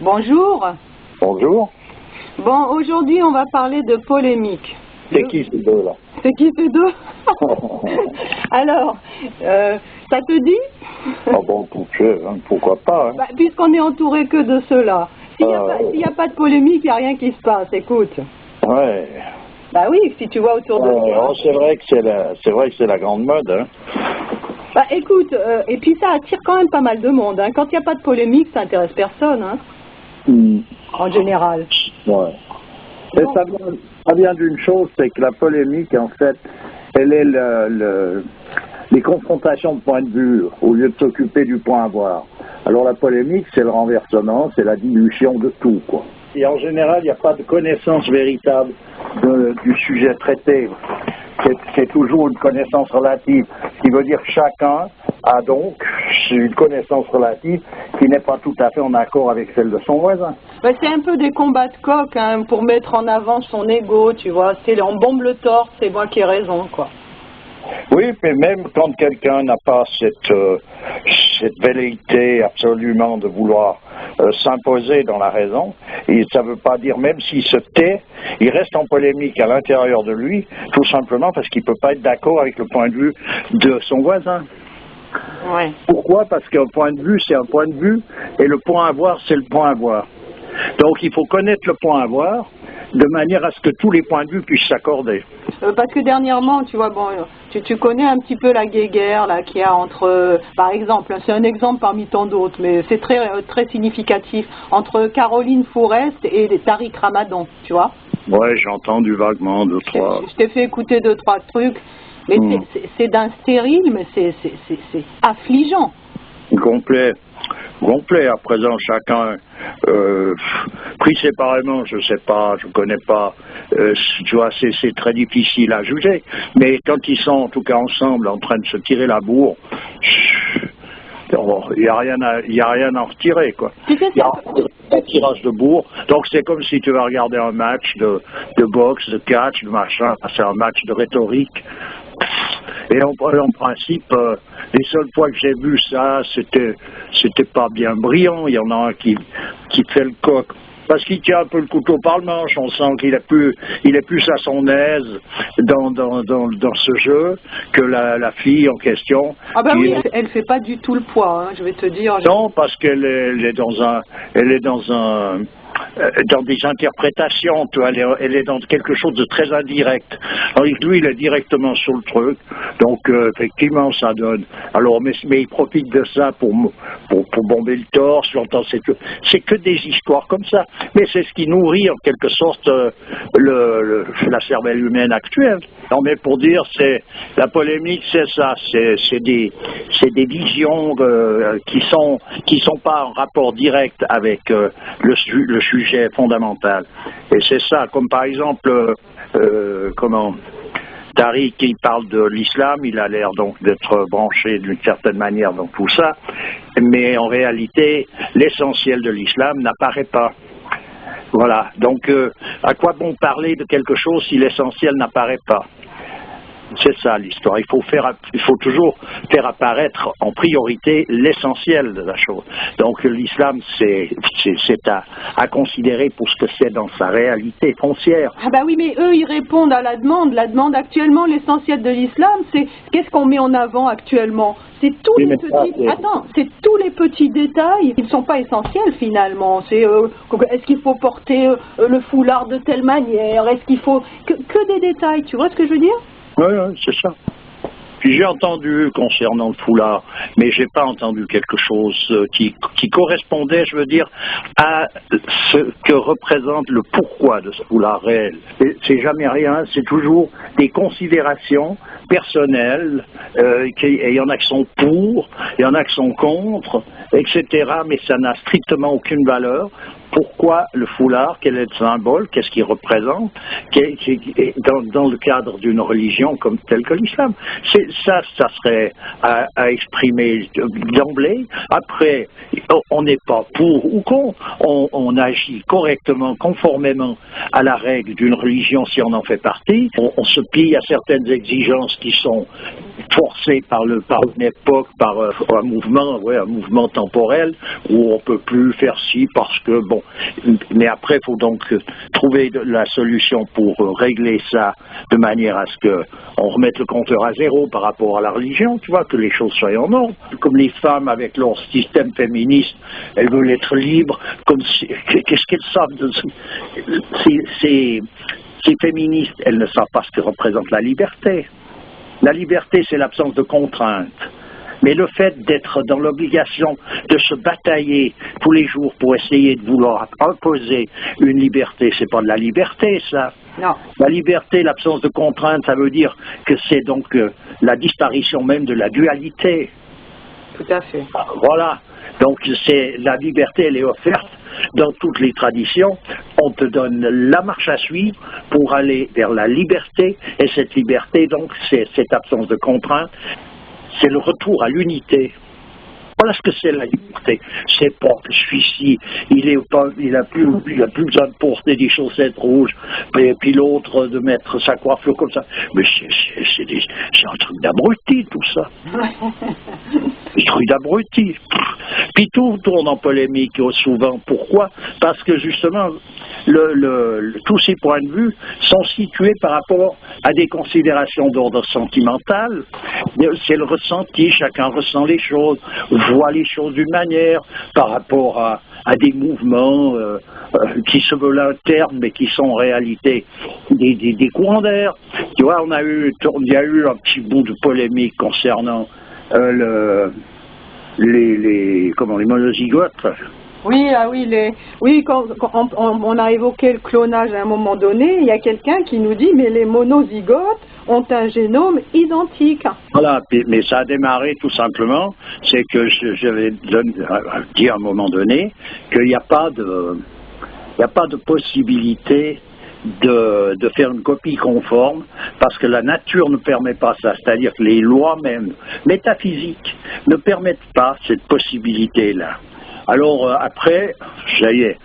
Bonjour. Bonjour. Bon, aujourd'hui, on va parler de polémique. C'est qui ces deux là? C'est qui ces deux? Alors, ça te dit? Ah bon, pourquoi pas, hein? Bah, puisqu'on est entouré que de ceux-là. S'il n'y a pas de polémique, il n'y a rien qui se passe, écoute. Ouais. Bah oui, si tu vois autour de toi. Oh, c'est vrai que c'est la grande mode, hein. Bah écoute, et puis ça attire quand même pas mal de monde, hein. Quand il n'y a pas de polémique, ça intéresse personne, hein. En général. Ouais. Et ça vient d'une chose, c'est que la polémique, en fait, elle est les confrontations de points de vue, au lieu de s'occuper du point à voir. Alors la polémique, c'est le renversement, c'est la dilution de tout, quoi. Et en général, il n'y a pas de connaissance véritable du sujet traité. C'est toujours une connaissance relative, ce qui veut dire que chacun a donc une connaissance relative qui n'est pas tout à fait en accord avec celle de son voisin. Ben, c'est un peu des combats de coq, hein, pour mettre en avant son ego, tu vois. C'est on bombe le torse, c'est moi qui ai raison, quoi. Oui, mais même quand quelqu'un n'a pas cette velléité absolument de vouloir s'imposer dans la raison, et ça ne veut pas dire, même s'il se tait, il reste en polémique à l'intérieur de lui, tout simplement parce qu'il ne peut pas être d'accord avec le point de vue de son voisin. Ouais. Pourquoi? Parce qu'un point de vue, c'est un point de vue, et le point à voir, c'est le point à voir. Donc il faut connaître le point à voir, de manière à ce que tous les points de vue puissent s'accorder. Parce que dernièrement, tu vois, bon, tu connais un petit peu la guéguerre là qu'il y a entre, par exemple, c'est un exemple parmi tant d'autres, mais c'est très significatif, entre Caroline Fourest et Tariq Ramadan, tu vois. Ouais, j'ai entendu vaguement deux, trois. Je t'ai fait écouter deux, trois trucs, mais c'est d'un stérile, mais c'est affligeant. Complet. À présent, chacun, pris séparément, je sais pas, je connais pas, tu vois, c'est très difficile à juger. Mais quand ils sont, en tout cas, ensemble, en train de se tirer la bourre, il n'y a rien à en retirer, quoi. Il y a un tirage de bourre. Donc c'est comme si tu vas regarder un match de boxe, de catch, de machin. C'est un match de rhétorique. Et en principe, les seules fois que j'ai vu ça, c'était pas bien brillant. Il y en a un qui fait le coq parce qu'il tient un peu le couteau par le manche. On sent qu'il est plus à son aise dans ce jeu que la fille en question. Ah bah oui, elle fait pas du tout le poids, hein, je vais te dire. Non, parce qu'elle est dans des interprétations, tu vois, elle est dans quelque chose de très indirect. Alors lui, il est directement sur le truc, donc effectivement, ça donne. Alors, mais il profite de ça pour bomber le torse. J'entends, c'est que des histoires comme ça. Mais c'est ce qui nourrit en quelque sorte la cervelle humaine actuelle. Non, mais pour dire, c'est la polémique, c'est ça, c'est des visions qui sont pas en rapport direct avec le sujet fondamental. Et c'est ça, comme par exemple, Tariq, il parle de l'islam, il a l'air donc d'être branché d'une certaine manière dans tout ça, mais en réalité, l'essentiel de l'islam n'apparaît pas. Voilà, donc à quoi bon parler de quelque chose si l'essentiel n'apparaît pas? C'est ça l'histoire. Il faut toujours faire apparaître en priorité l'essentiel de la chose. Donc l'islam, c'est à considérer pour ce que c'est dans sa réalité foncière. Ah bah oui, mais eux, ils répondent à la demande. La demande actuellement, l'essentiel de l'islam, c'est qu'est-ce qu'on met en avant actuellement? C'est tous les petits détails qui ne sont pas essentiels finalement. C'est est-ce qu'il faut porter le foulard de telle manière? Est-ce qu'il faut que des détails? Tu vois ce que je veux dire? Oui, c'est ça. Puis j'ai entendu concernant le foulard, mais j'ai pas entendu quelque chose qui correspondait, je veux dire, à ce que représente le pourquoi de ce foulard réel. C'est jamais rien, c'est toujours des considérations personnelles, et il y en a qui sont pour, il y en a qui sont contre, etc. Mais ça n'a strictement aucune valeur. Pourquoi le foulard? Quel est le symbole? Qu'est-ce qu'il représente dans le cadre d'une religion comme telle que l'islam? Ça serait à exprimer d'emblée. Après, on n'est pas pour ou contre. On agit correctement, conformément à la règle d'une religion si on en fait partie. On se plie à certaines exigences qui sont forcées par une époque, par un mouvement temporel où on peut plus faire ci parce que bon. Mais après, il faut donc trouver la solution pour régler ça de manière à ce qu'on remette le compteur à zéro par rapport à la religion, tu vois, que les choses soient en ordre. Comme les femmes avec leur système féministe, elles veulent être libres, qu'est-ce qu'elles savent de ces féministes, elles ne savent pas ce que représente la liberté. La liberté, c'est l'absence de contraintes. Mais le fait d'être dans l'obligation de se batailler tous les jours pour essayer de vouloir imposer une liberté, c'est pas de la liberté, ça. Non. La liberté, l'absence de contrainte, ça veut dire que c'est donc la disparition même de la dualité. Tout à fait. Voilà. Donc la liberté, elle est offerte dans toutes les traditions. On te donne la marche à suivre pour aller vers la liberté. Et cette liberté, donc, c'est cette absence de contrainte. C'est le retour à l'unité. Voilà ce que c'est la liberté. C'est pas que celui-ci, il a plus besoin de porter des chaussettes rouges, et puis l'autre de mettre sa coiffure comme ça. Mais c'est un truc d'abruti tout ça. Un truc d'abruti. Puis tout tourne en polémique souvent. Pourquoi? Parce que justement, tous ces points de vue sont situés par rapport à des considérations d'ordre sentimental. C'est le ressenti, chacun ressent les choses, voit les choses d'une manière par rapport à des mouvements qui se veulent internes mais qui sont en réalité des courants d'air. Tu vois, il y a eu un petit bout de polémique concernant les monozygotes. Oui, quand on a évoqué le clonage à un moment donné, il y a quelqu'un qui nous dit mais les monozygotes ont un génome identique. Voilà, mais ça a démarré tout simplement, c'est que j'avais dit à un moment donné qu'il n'y a pas de possibilité de faire une copie conforme, parce que la nature ne permet pas ça, c'est-à-dire que les lois même métaphysiques ne permettent pas cette possibilité-là. Alors après, ça y est,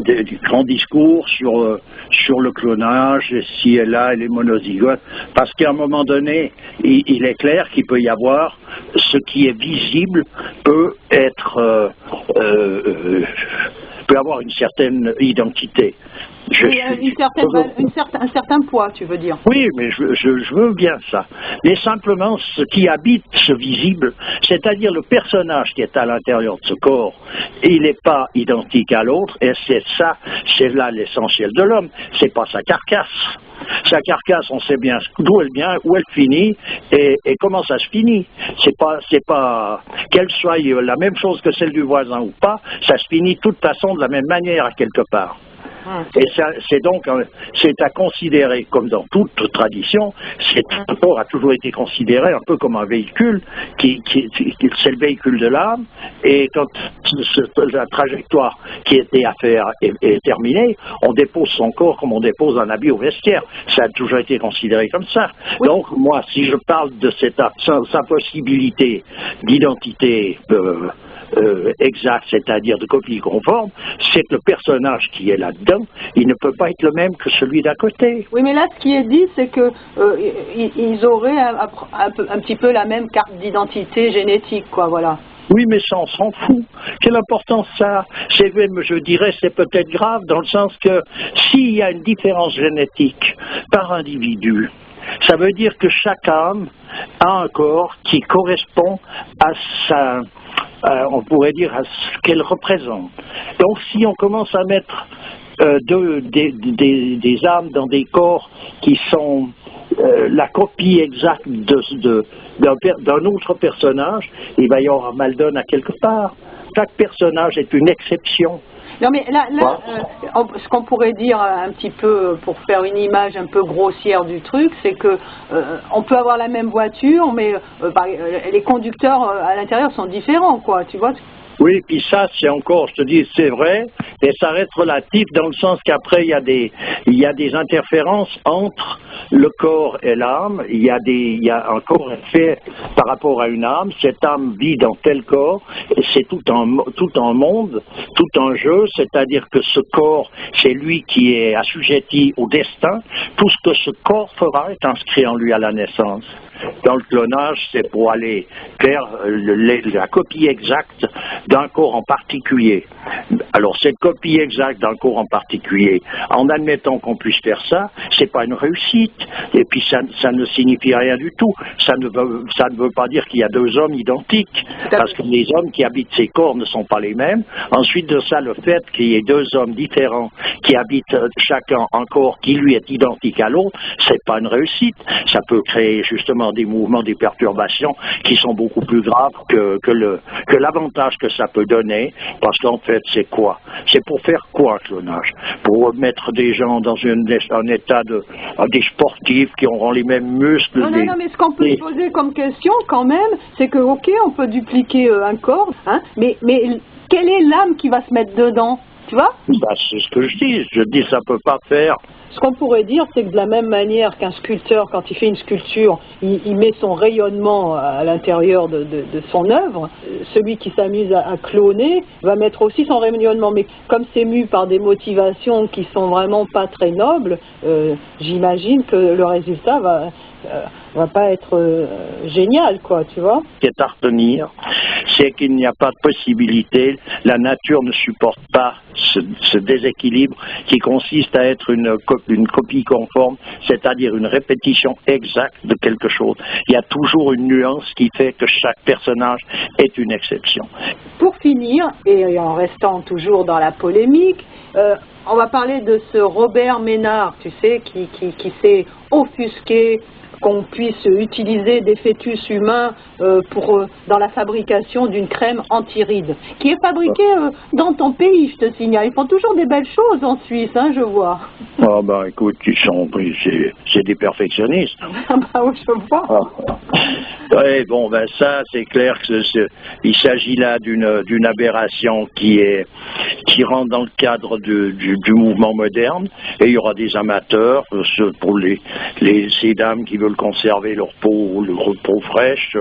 des grands discours sur le clonage, si et là, et les monozygotes, parce qu'à un moment donné, il est clair qu'il peut y avoir ce qui est visible peut avoir une certaine identité. Un certain poids, tu veux dire. Oui, mais je veux bien ça. Mais simplement, ce qui habite ce visible, c'est-à-dire le personnage qui est à l'intérieur de ce corps, il n'est pas identique à l'autre, et c'est là l'essentiel de l'homme, c'est pas sa carcasse. Sa carcasse, on sait bien d'où elle vient, où elle finit, et comment ça se finit. C'est pas qu'elle soit la même chose que celle du voisin ou pas, ça se finit de toute façon de la même manière à quelque part. Et c'est à considérer, comme dans toute tradition, ce corps a toujours été considéré un peu comme un véhicule, c'est le véhicule de l'âme, et quand la trajectoire qui était à faire est terminée, on dépose son corps comme on dépose un habit au vestiaire. Ça a toujours été considéré comme ça. Oui. Donc moi, si je parle de cette impossibilité d'identité exact, c'est-à-dire de copie conforme, c'est que le personnage qui est là-dedans, il ne peut pas être le même que celui d'à côté. Oui, mais là, ce qui est dit, c'est que ils auraient un petit peu la même carte d'identité génétique, quoi, voilà. Oui, mais ça, on s'en fout. Quelle importance ça a? Je dirais, c'est peut-être grave, dans le sens que s'il y a une différence génétique par individu, ça veut dire que chaque âme a un corps qui correspond à on pourrait dire à ce qu'elle représente. Donc si on commence à mettre des âmes dans des corps qui sont la copie exacte d'un autre personnage, il va y avoir un mal donne à quelque part. Chaque personnage est une exception. Non mais là ce qu'on pourrait dire un petit peu pour faire une image un peu grossière du truc, c'est que on peut avoir la même voiture, mais les conducteurs à l'intérieur sont différents, quoi, tu vois. Oui, puis ça, c'est encore, je te dis, c'est vrai Et ça reste relatif dans le sens qu'après, il y a des interférences entre le corps et l'âme. Il y a un corps fait par rapport à une âme. Cette âme vit dans tel corps. Et c'est tout un monde, tout un jeu. C'est-à-dire que ce corps, c'est lui qui est assujetti au destin. Tout ce que ce corps fera est inscrit en lui à la naissance. Dans le clonage, c'est pour aller faire la copie exacte d'un corps en particulier. Alors, cette copie exacte d'un corps en particulier, en admettant qu'on puisse faire ça, c'est pas une réussite. Et puis, ça ne signifie rien du tout. Ça ne veut pas dire qu'il y a deux hommes identiques, parce que les hommes qui habitent ces corps ne sont pas les mêmes. Ensuite de ça, le fait qu'il y ait deux hommes différents qui habitent chacun un corps qui lui est identique à l'autre, c'est pas une réussite. Ça peut créer justement des mouvements, des perturbations qui sont beaucoup plus graves que l'avantage que ça peut donner, parce qu'en fait, c'est quoi? C'est pour faire quoi, un clonage? Pour mettre des gens dans un état des sportifs qui auront les mêmes muscles. Non, mais ce qu'on peut se poser comme question, quand même, c'est que, ok, on peut dupliquer un corps, hein, mais quelle est l'âme qui va se mettre dedans? Tu vois? Bah, c'est ce que je dis. Je dis ça peut pas faire. Ce qu'on pourrait dire, c'est que de la même manière qu'un sculpteur, quand il fait une sculpture, il met son rayonnement à l'intérieur de son œuvre, celui qui s'amuse à cloner va mettre aussi son rayonnement. Mais comme c'est mu par des motivations qui sont vraiment pas très nobles, j'imagine que le résultat va pas être génial, quoi, tu vois. Ce qui est à retenir, c'est qu'il n'y a pas de possibilité, la nature ne supporte pas ce déséquilibre qui consiste à être une copie conforme, c'est-à-dire une répétition exacte de quelque chose. Il y a toujours une nuance qui fait que chaque personnage est une exception. Pour finir, et en restant toujours dans la polémique, on va parler de ce Robert Ménard, tu sais, qui s'est offusqué qu'on puisse utiliser des fœtus humains dans la fabrication d'une crème anti-rides, qui est fabriquée dans ton pays, je te signale. Ils font toujours des belles choses en Suisse, hein, je vois. Ah bah écoute, c'est des perfectionnistes. Ah bah oui, je vois. Oui, bon, ben ça, c'est clair il s'agit là d'une aberration qui rentre dans le cadre du mouvement moderne, et il y aura des amateurs, pour ces dames qui veulent conserver leur peau fraîche,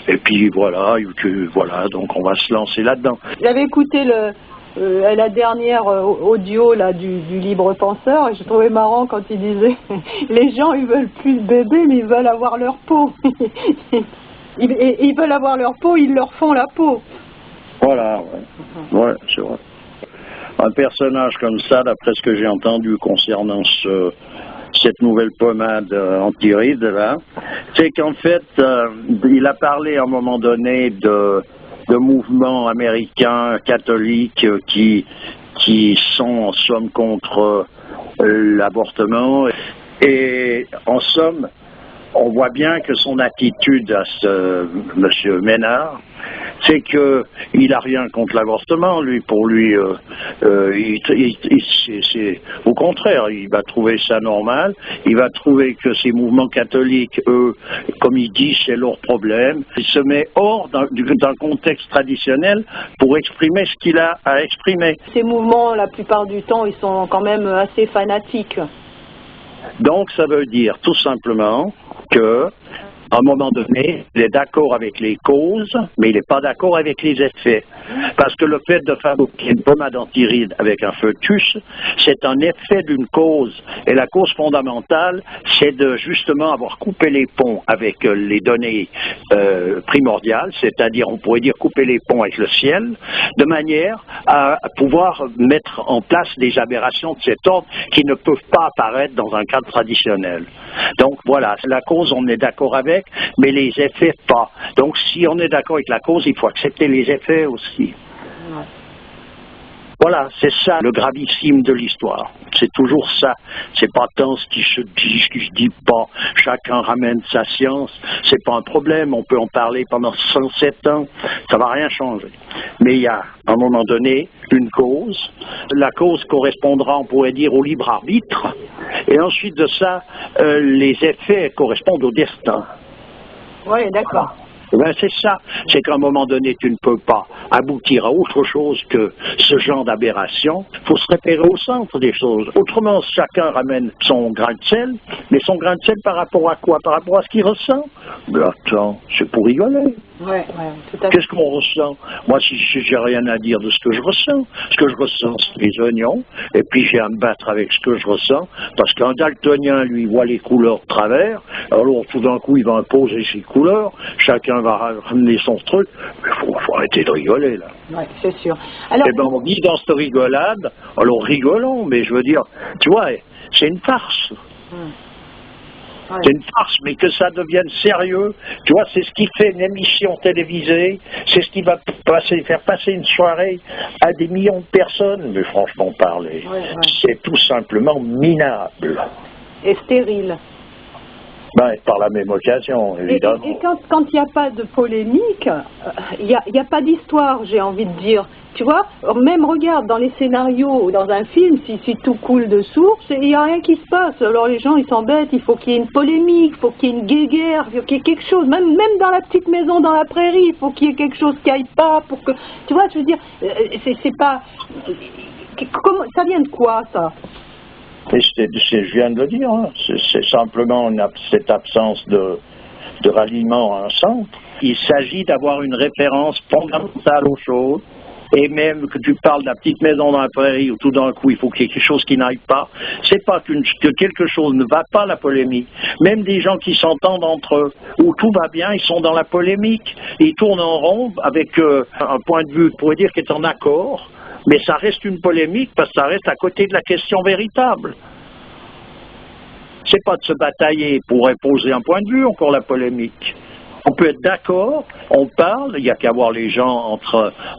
et puis voilà, donc on va se lancer là-dedans. J'avais écouté la dernière audio là du libre penseur, et je trouvais marrant quand il disait les gens ils veulent plus de bébés mais ils veulent avoir leur peau. Ils veulent avoir leur peau, ils leur font la peau. Voilà, ouais, c'est vrai. Un personnage comme ça, d'après ce que j'ai entendu concernant cette nouvelle pommade anti-rides là, c'est qu'en fait il a parlé à un moment donné de mouvements américains catholiques qui sont en somme contre l'avortement, et en somme on voit bien que son attitude à ce monsieur Ménard, c'est qu'il n'a rien contre l'avortement, pour lui, c'est au contraire, il va trouver ça normal, il va trouver que ces mouvements catholiques, eux, comme il dit, c'est leur problème. Il se met hors d'un contexte traditionnel pour exprimer ce qu'il a à exprimer. Ces mouvements, la plupart du temps, ils sont quand même assez fanatiques. Donc ça veut dire tout simplement que, à un moment donné, il est d'accord avec les causes, mais il n'est pas d'accord avec les effets. Parce que le fait de fabriquer une pommade anti-rides avec un fœtus, c'est un effet d'une cause. Et la cause fondamentale, c'est de justement avoir coupé les ponts avec les données primordiales, c'est-à-dire, on pourrait dire, couper les ponts avec le ciel, de manière à pouvoir mettre en place des aberrations de cet ordre qui ne peuvent pas apparaître dans un cadre traditionnel. Donc voilà, la cause, on est d'accord avec, mais les effets pas. Donc si on est d'accord avec la cause, il faut accepter les effets aussi. Voilà, c'est ça le gravissime de l'histoire. C'est toujours ça. C'est pas tant ce qui se dit, ce qui se dit pas. Chacun ramène sa science. C'est pas un problème. On peut en parler pendant 107 ans. Ça va rien changer. Mais il y a, à un moment donné, une cause. La cause correspondra, on pourrait dire, au libre arbitre. Et ensuite de ça, les effets correspondent au destin. Oui, d'accord. Ben c'est ça, c'est qu'à un moment donné, tu ne peux pas aboutir à autre chose que ce genre d'aberration. Il faut se repérer au centre des choses. Autrement, chacun ramène son grain de sel, mais son grain de sel par rapport à quoi? Par rapport à ce qu'il ressent? Mais attends, c'est pour rigoler. Ouais, tout à fait. Qu'est-ce qu'on ressent? Moi, si j'ai rien à dire de ce que je ressens, ce que je ressens, c'est les oignons, et puis j'ai à me battre avec ce que je ressens, parce qu'un daltonien, lui, voit les couleurs de travers, alors tout d'un coup, il va imposer ses couleurs, chacun va ramener son truc, mais il faut arrêter de rigoler, là. Oui, c'est sûr. Alors, Eh bien, on dit dans cette rigolade, alors rigolons, mais je veux dire, tu vois, c'est une farce. Ouais. C'est une farce, mais que ça devienne sérieux, tu vois, c'est ce qui fait une émission télévisée, c'est ce qui va faire passer une soirée à des millions de personnes, mais franchement parler, c'est tout simplement minable. Et stérile. Ben, par la même occasion, évidemment. Et quand il n'y a pas de polémique, il n'y a pas d'histoire, j'ai envie de dire. Tu vois, même regarde dans les scénarios ou dans un film, si tout coule de source, il n'y a rien qui se passe. Alors les gens, ils s'embêtent, il faut qu'il y ait une polémique, il faut qu'il y ait une guéguerre, il faut qu'il y ait quelque chose. Même dans la petite maison dans la prairie, il faut qu'il y ait quelque chose qui aille pas pour que... Tu vois, je veux dire, c'est pas... Comment, ça vient de quoi, ça? Je viens de le dire, hein. C'est simplement cette absence de ralliement à un centre. Il s'agit d'avoir une référence fondamentale aux choses, et même que tu parles de la petite maison dans la prairie où tout d'un coup il faut qu'il y ait quelque chose qui n'aille pas, c'est pas que quelque chose ne va pas, la polémique. Même des gens qui s'entendent entre eux, où tout va bien, ils sont dans la polémique, ils tournent en rond avec un point de vue, on pourrait dire, qui est en accord. Mais ça reste une polémique parce que ça reste à côté de la question véritable. C'est pas de se batailler pour imposer un point de vue, encore la polémique. On peut être d'accord, on parle, il n'y a qu'à voir les gens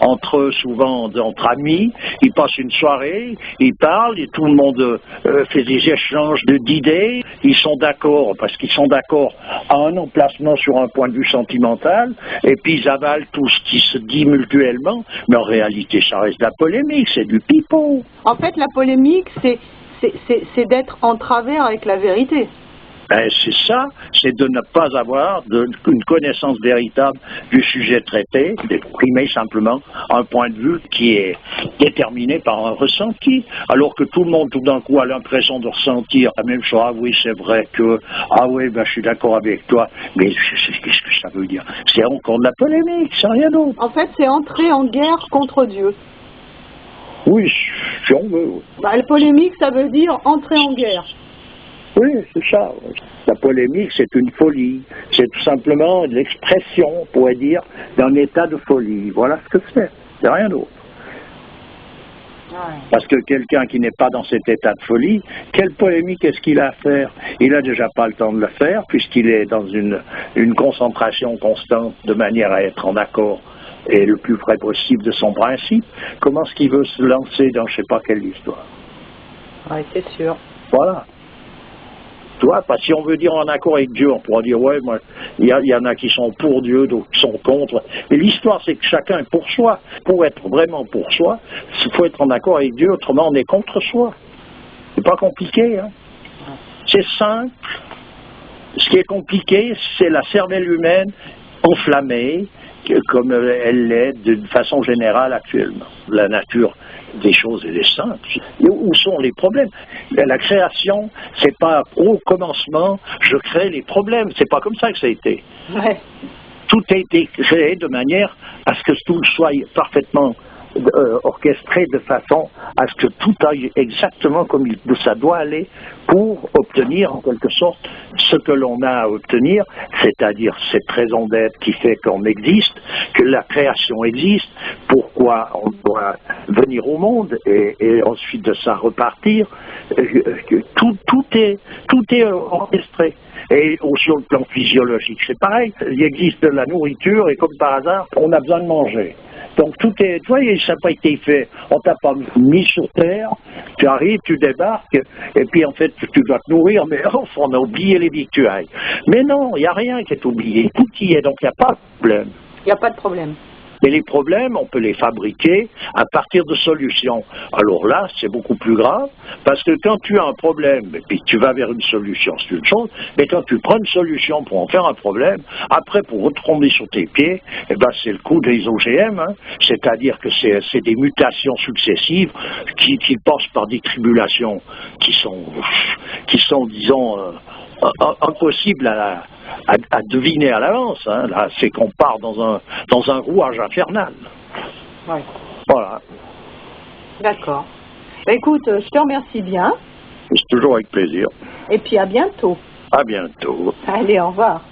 entre eux, souvent entre amis, ils passent une soirée, ils parlent, et tout le monde fait des échanges d'idées, ils sont d'accord parce qu'ils sont d'accord à un emplacement sur un point de vue sentimental, et puis ils avalent tout ce qui se dit mutuellement, mais en réalité ça reste de la polémique, c'est du pipeau. En fait, la polémique, c'est d'être en travers avec la vérité. Ben, c'est ça, c'est de ne pas avoir une connaissance véritable du sujet traité, d'exprimer simplement un point de vue qui est déterminé par un ressenti, alors que tout le monde tout d'un coup a l'impression de ressentir la même chose. Ah oui, c'est vrai que, ah oui, ben, je suis d'accord avec toi, mais qu'est-ce que ça veut dire? C'est encore de la polémique, c'est rien d'autre. En fait, c'est entrer en guerre contre Dieu. Oui, si on veut. Ben, la polémique, ça veut dire entrer en guerre. Oui, c'est ça. La polémique, c'est une folie. C'est tout simplement l'expression, on pourrait dire, d'un état de folie. Voilà ce que c'est. C'est rien d'autre. Parce que quelqu'un qui n'est pas dans cet état de folie, quelle polémique est-ce qu'il a à faire? Il n'a déjà pas le temps de le faire, puisqu'il est dans une concentration constante de manière à être en accord et le plus près possible de son principe. Comment est-ce qu'il veut se lancer dans je ne sais pas quelle histoire? Oui, c'est sûr. Voilà. Tu vois, parce que si on veut dire en accord avec Dieu, on pourra dire, ouais, moi, il y en a qui sont pour Dieu, d'autres qui sont contre. Mais l'histoire, c'est que chacun est pour soi. Pour être vraiment pour soi, il faut être en accord avec Dieu, autrement on est contre soi. C'est pas compliqué, hein. C'est simple. Ce qui est compliqué, c'est la cervelle humaine enflammée, comme elle l'est d'une façon générale actuellement. La nature des choses, elle est simple. Et où sont les problèmes? La création, c'est pas au commencement, je crée les problèmes. C'est pas comme ça que ça a été. Ouais. Tout a été créé de manière à ce que tout soit parfaitement orchestré de façon à ce que tout aille exactement comme ça doit aller pour obtenir en quelque sorte ce que l'on a à obtenir, c'est-à-dire cette raison d'être qui fait qu'on existe, que la création existe, pourquoi on doit venir au monde et ensuite de ça repartir. Tout est orchestré. Et sur le plan physiologique, c'est pareil. Il existe de la nourriture et comme par hasard, on a besoin de manger. Donc tout est, tu vois, ça n'a pas été fait. On t'a pas mis sur terre, tu arrives, tu débarques, et puis en fait tu dois te nourrir, mais on a oublié les victuailles. Mais non, il n'y a rien qui est oublié, tout y est, donc il n'y a pas de problème. Il n'y a pas de problème. Mais les problèmes, on peut les fabriquer à partir de solutions. Alors là, c'est beaucoup plus grave, parce que quand tu as un problème, et puis tu vas vers une solution, c'est une chose, mais quand tu prends une solution pour en faire un problème, après, pour retomber sur tes pieds, eh ben, c'est le coup des OGM, hein. C'est-à-dire que c'est des mutations successives qui passent par des tribulations qui sont disons, impossibles à deviner à l'avance. Hein. Là, c'est qu'on part dans un rouage infernal. Ouais. Voilà. D'accord. Écoute, je te remercie bien. C'est toujours avec plaisir. Et puis à bientôt. À bientôt. Allez, au revoir.